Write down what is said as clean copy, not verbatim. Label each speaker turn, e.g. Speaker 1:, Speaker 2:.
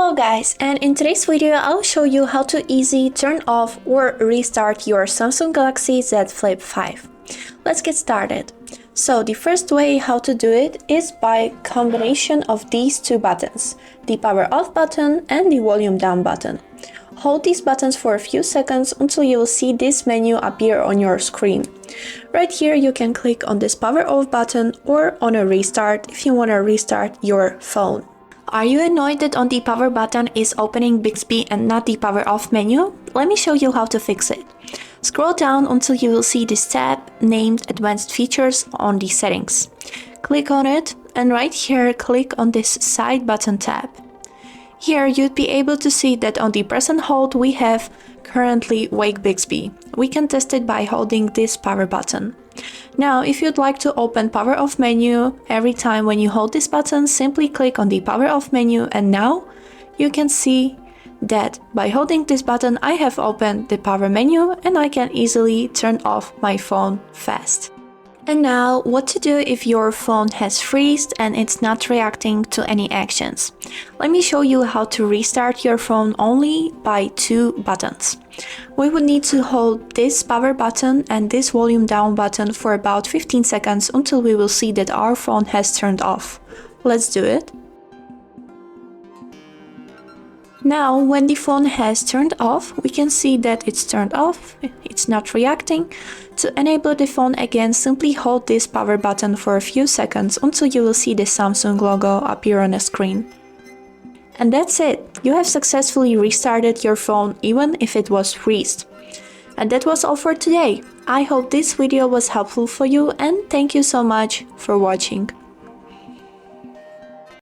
Speaker 1: Hello guys, and in today's video I'll show you how to easily turn off or restart your Samsung Galaxy Z Flip 5. Let's get started. So the first way how to do it is by combination of these two buttons, the power off button and the volume down button. Hold these buttons for a few seconds until you will see this menu appear on your screen. Right here you can click on this power off button or on a restart if you want to restart your phone. Are you annoyed that on the power button is opening Bixby and not the power off menu? Let me show you how to fix it. Scroll down until you will see this tab named Advanced Features on the settings. Click on it and right here click on this side button tab. Here you'd be able to see that on the press and hold we have currently Wake Bixby. We can test it by holding this power button. Now if you'd like to open power off menu, every time when you hold this button simply click on the power off menu, and now you can see that by holding this button I have opened the power menu and I can easily turn off my phone fast. And now what to do if your phone has freezed and it's not reacting to any actions. Let me show you how to restart your phone only by two buttons. We would need to hold this power button and this volume down button for about 15 seconds until we will see that our phone has turned off. Let's do it. Now, when the phone has turned off, we can see that it's turned off, it's not reacting. To enable the phone again, simply hold this power button for a few seconds until you will see the Samsung logo appear on the screen. And that's it! You have successfully restarted your phone even if it was freezed. And that was all for today. I hope this video was helpful for you and thank you so much for watching.